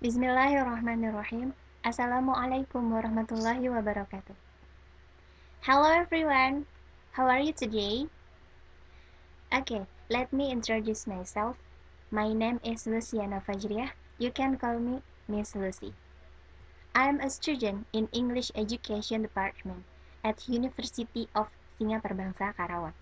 Bismillahirrahmanirrahim. Assalamualaikum warahmatullahi wabarakatuh. Hello everyone. How are you today? Okay, let me introduce myself. My name is Luciana Fajriah. You can call me Miss Lucy. I am a student in English Education Department at University of Singapura Bangsa Karawang.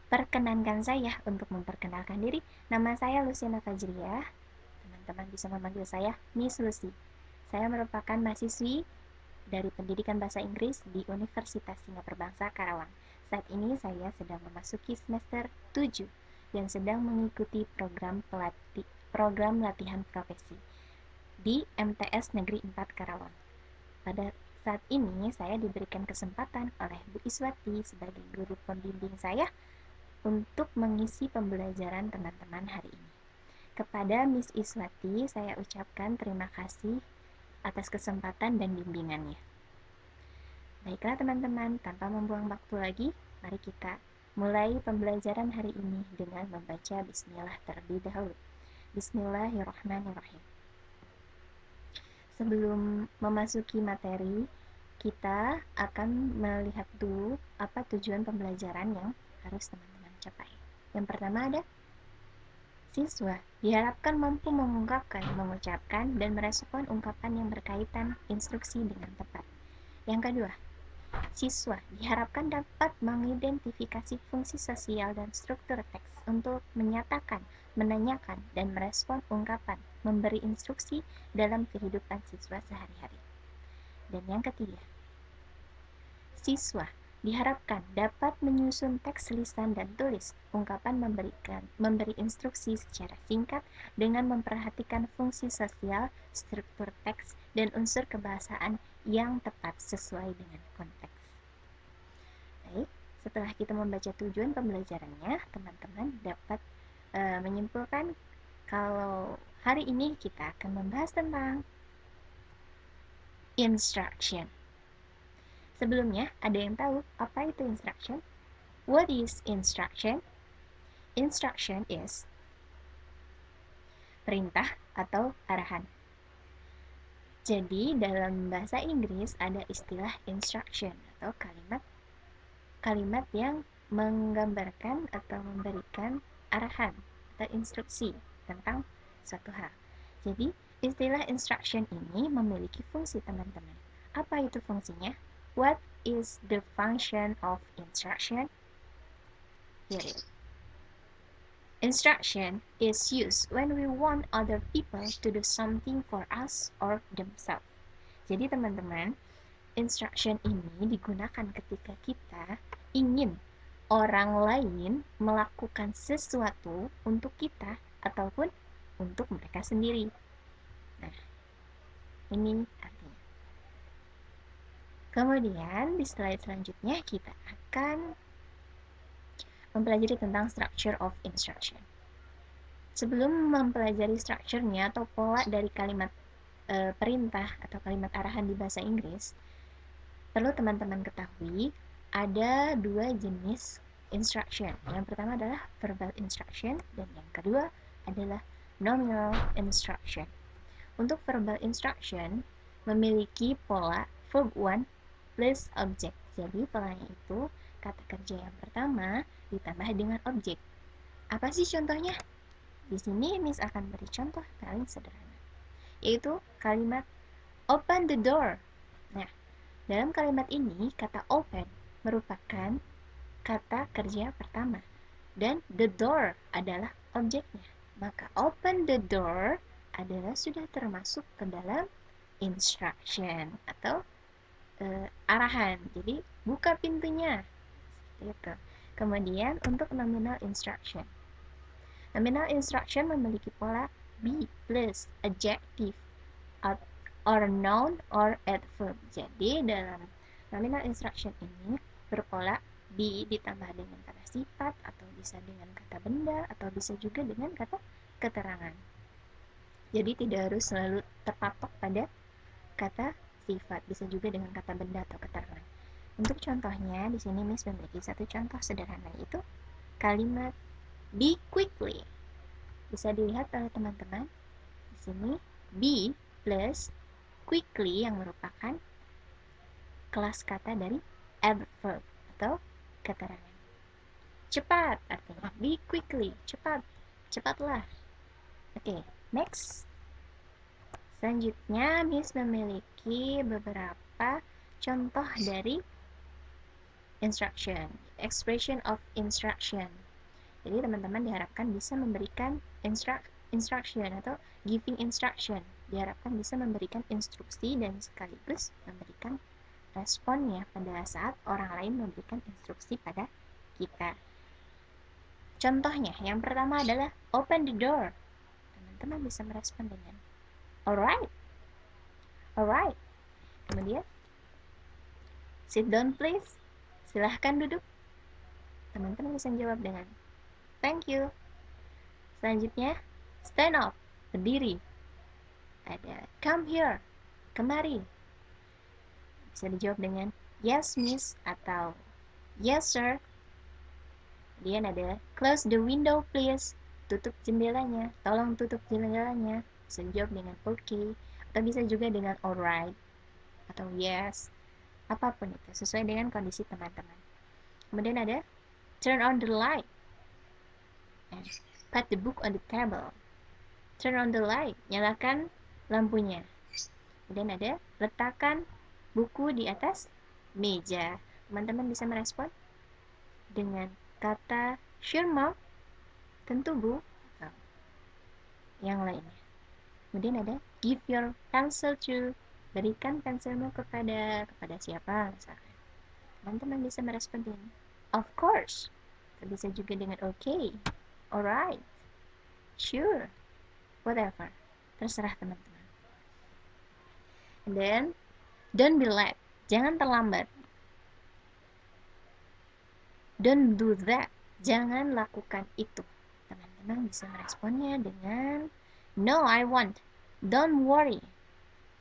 Perkenankan saya untuk memperkenalkan diri. Nama saya Luciana Fajriah. Teman-teman bisa memanggil saya Miss Lucy. Saya merupakan mahasiswi dari pendidikan bahasa Inggris di Universitas Singapura Bangsa Karawang. Saat ini saya sedang memasuki semester 7 dan sedang mengikuti program latihan profesi di MTS Negeri 4 Karawang. Pada saat ini saya diberikan kesempatan oleh Bu Iswati sebagai guru pembimbing saya untuk mengisi pembelajaran teman-teman hari ini. Kepada Miss Iswati, saya ucapkan terima kasih atas kesempatan dan bimbingannya. Baiklah teman-teman, tanpa membuang waktu lagi, mari kita mulai pembelajaran hari ini dengan membaca Bismillah terlebih dahulu. Bismillahirrahmanirrahim. Sebelum memasuki materi, kita akan melihat dulu apa tujuan pembelajaran yang harus teman-teman capai. Yang pertama ada siswa diharapkan mampu mengungkapkan, mengucapkan, dan merespon ungkapan yang berkaitan instruksi dengan tepat. Yang kedua, siswa diharapkan dapat mengidentifikasi fungsi sosial dan struktur teks untuk menyatakan, menanyakan, dan merespon ungkapan, memberi instruksi dalam kehidupan siswa sehari-hari. Dan yang ketiga, siswa diharapkan dapat menyusun teks lisan dan tulis, ungkapan memberi instruksi secara singkat dengan memperhatikan fungsi sosial, struktur teks, dan unsur kebahasaan yang tepat sesuai dengan konteks. Baik, setelah kita membaca tujuan pembelajarannya, teman-teman dapat menyimpulkan kalau hari ini kita akan membahas tentang instruction. Sebelumnya, ada yang tahu apa itu instruction? What is instruction? Instruction is perintah atau arahan. Jadi, dalam bahasa Inggris ada istilah instruction atau kalimat yang menggambarkan atau memberikan arahan atau instruksi tentang suatu hal. Jadi, istilah instruction ini memiliki fungsi teman-teman. Apa itu fungsinya? What is the function of instruction? Here it is. Instruction is used when we want other people to do something for us or themselves. Jadi teman-teman, instruction ini digunakan ketika kita ingin orang lain melakukan sesuatu untuk kita ataupun untuk mereka sendiri. Nah, ini artinya. Kemudian di slide selanjutnya kita akan mempelajari tentang structure of instruction. Sebelum mempelajari strukturnya atau pola dari kalimat perintah atau kalimat arahan di bahasa Inggris, perlu teman-teman ketahui ada dua jenis instruction. Yang pertama adalah verbal instruction dan yang kedua adalah nominal instruction. Untuk verbal instruction memiliki pola verb one plus object. Jadi polanya itu kata kerja yang pertama ditambah dengan objek. Apa sih contohnya? Di sini Miss akan beri contoh paling sederhana, yaitu kalimat open the door. Nah, dalam kalimat ini kata open merupakan kata kerja pertama dan the door adalah objeknya. Maka open the door adalah sudah termasuk ke dalam instruction atau arahan. Jadi buka pintunya. Seperti itu. Kemudian untuk nominal instruction. Nominal instruction memiliki pola be plus adjective or noun or adverb. Jadi dalam nominal instruction ini berpola be ditambah dengan kata sifat atau bisa dengan kata benda atau bisa juga dengan kata keterangan. Jadi tidak harus selalu terpatok pada kata sifat, bisa juga dengan kata benda atau keterangan. Untuk contohnya, di sini Miss memiliki satu contoh sederhana, yaitu kalimat be quickly. Bisa dilihat oleh teman-teman. Di sini be plus quickly yang merupakan kelas kata dari adverb atau keterangan. Cepat artinya be quickly, cepat, cepatlah. Oke, next. Selanjutnya, Miss memiliki beberapa contoh dari instruction, expression of instruction. Jadi teman-teman diharapkan bisa memberikan instruction atau giving instruction. Diharapkan bisa memberikan instruksi dan sekaligus memberikan responnya pada saat orang lain memberikan instruksi pada kita. Contohnya, yang pertama adalah open the door. Teman-teman bisa merespon dengan alright. Alright. Kemudian sit down please. Silahkan duduk. Teman-teman bisa jawab dengan thank you. Selanjutnya stand up. Berdiri. Ada come here. Kemari. Bisa dijawab dengan yes miss atau yes sir. Kemudian ada close the window please. Tutup jendelanya. Tolong tutup jendelanya. Bisa dijawab dengan okay. Atau bisa juga dengan alright atau yes. Apapun itu sesuai dengan kondisi teman-teman. Kemudian ada turn on the light and put the book on the table. Turn on the light, nyalakan lampunya. Kemudian ada letakkan buku di atas meja. Teman-teman bisa merespon dengan kata sure mom, tentu bu, atau yang lainnya. Kemudian ada give your pencil to, berikan pensilmu kepada siapa misalkan. Teman-teman bisa merespon dengan of course. Bisa juga dengan okay, alright, sure, whatever. Terserah teman-teman. And then, don't be late. Jangan terlambat. Don't do that. Jangan lakukan itu. Teman-teman bisa meresponnya dengan no, I won't. Don't worry.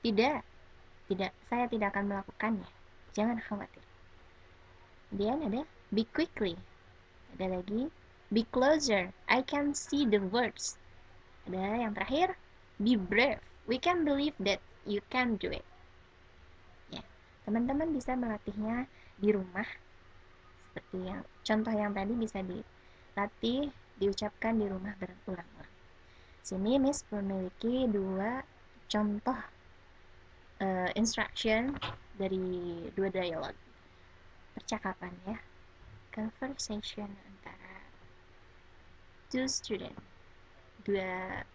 Tidak. Saya tidak akan melakukannya. Jangan khawatir. Kemudian ada be quickly. Ada lagi be closer. I can see the words. Ada yang terakhir be brave. We can believe that you can do it. Ya, teman-teman bisa melatihnya di rumah. Seperti yang contoh yang tadi bisa dilatih, diucapkan di rumah berulang-ulang. Sini Miss memiliki dua contoh instruction dari dua dialog percakapan ya, conversation antara two student, dua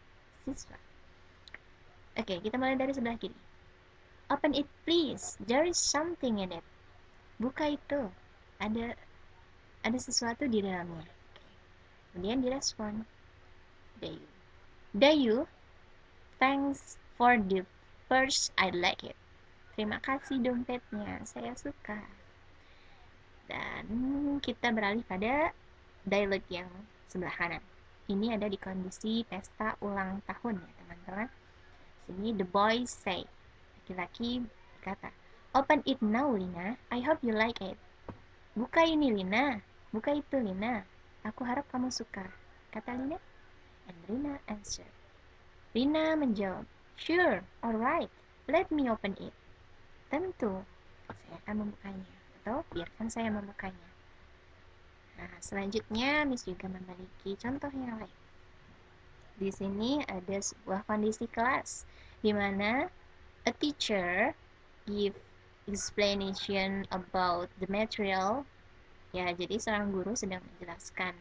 siswa. Oke, kita mulai dari sebelah kiri. Open it please, there is something in it. Buka itu, ada sesuatu di dalamnya. Kemudian direspon Dayu. Dayu, thanks for the purse, I like it. Terima kasih dompetnya, saya suka. Dan kita beralih pada dialog yang sebelah kanan. Ini ada di kondisi pesta ulang tahun ya teman-teman. Sini the boy say, laki-laki berkata, open it now Lina, I hope you like it. Buka ini Lina, buka itu Lina, aku harap kamu suka, kata Lina. And Lina answered. Lina menjawab, sure, alright, let me open it. Tentu, saya akan membukanya, atau biarkan saya membukanya. Nah, selanjutnya Miss juga memiliki contoh yang lain. Di sini ada sebuah kondisi kelas, di mana a teacher give explanation about the material. Ya, jadi seorang guru sedang menjelaskan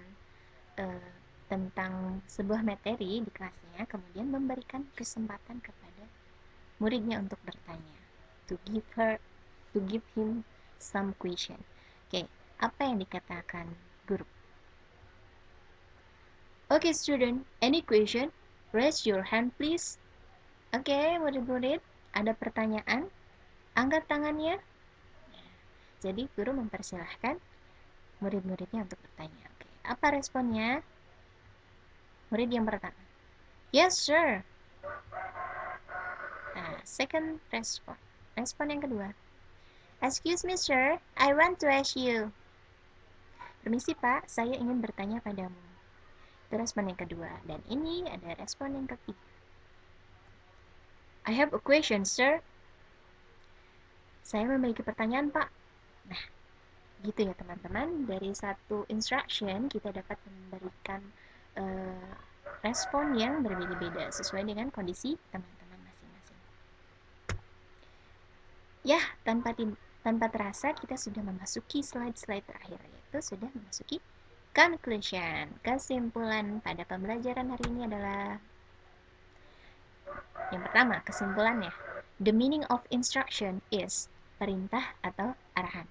tentang sebuah materi di kelasnya, kemudian memberikan kesempatan kepada muridnya untuk bertanya, to give him some question. Oke, apa yang dikatakan guru? Okay, student, any question? Raise your hand, please. Oke, murid-murid, ada pertanyaan? Angkat tangannya. Jadi, guru mempersilahkan murid-muridnya untuk bertanya. Oke, apa responnya? Murid yang pertama, yes, sir. Nah, second respon. Respon yang kedua, excuse me, sir, I want to ask you. Permisi, Pak, saya ingin bertanya padamu. Itu respon yang kedua. Dan ini ada respon yang ketiga. I have a question, sir. Saya memiliki pertanyaan, Pak. Nah, gitu ya teman-teman. Dari satu instruction kita dapat memberikan uh, respon yang berbeda-beda sesuai dengan kondisi teman-teman masing-masing. Ya, tanpa terasa kita sudah memasuki slide-slide terakhir, yaitu sudah memasuki conclusion. Kesimpulan pada pembelajaran hari ini adalah yang pertama, kesimpulannya. The meaning of instruction is perintah atau arahan.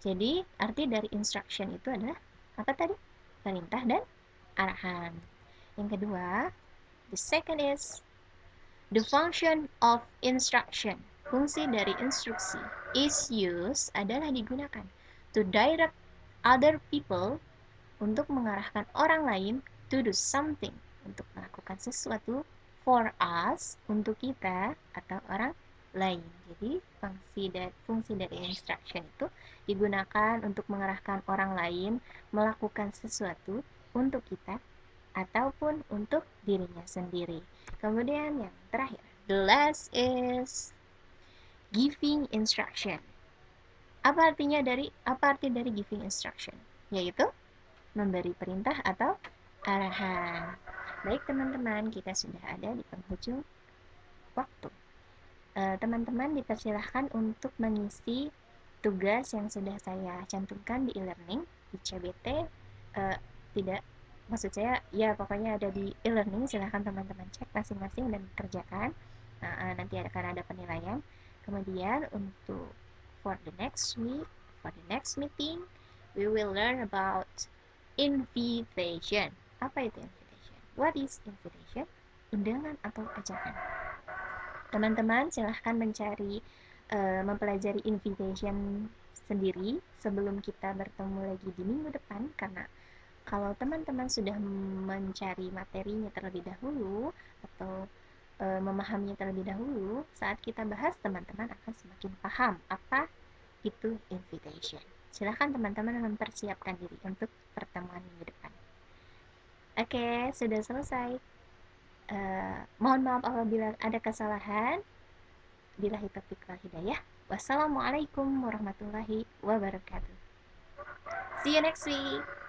Jadi, arti dari instruction itu adalah apa tadi? Perintah dan arahan. Yang kedua, the second is the function of instruction. Fungsi dari instruksi is used adalah digunakan to direct other people, untuk mengarahkan orang lain, to do something, untuk melakukan sesuatu, for us, untuk kita atau orang lain. Jadi fungsi dari instruction itu digunakan untuk mengarahkan orang lain melakukan sesuatu untuk kita ataupun untuk dirinya sendiri. Kemudian yang terakhir, the last is giving instruction. Apa arti dari giving instruction? Yaitu memberi perintah atau arahan. Baik teman-teman, kita sudah ada di penghujung waktu. Teman-teman dipersilahkan untuk mengisi tugas yang sudah saya cantumkan di e-learning di CBT. Tidak, maksud saya ya pokoknya ada di e-learning. Silahkan teman-teman cek masing-masing dan kerjakan. Nanti akan ada penilaian. Kemudian untuk for the next week, for the next meeting, we will learn about invitation. Apa itu invitation? What is invitation? Undangan atau ajakan. Teman-teman silahkan mempelajari invitation sendiri sebelum kita bertemu lagi di minggu depan, karena kalau teman-teman sudah mencari materinya terlebih dahulu atau memahaminya terlebih dahulu, saat kita bahas teman-teman akan semakin paham apa itu invitation. Silahkan teman-teman mempersiapkan diri untuk pertemuan minggu depan. Oke, sudah selesai. Mohon maaf apabila ada kesalahan. Billahi taufiq wal hidayah. Wassalamualaikum warahmatullahi wabarakatuh. See you next week.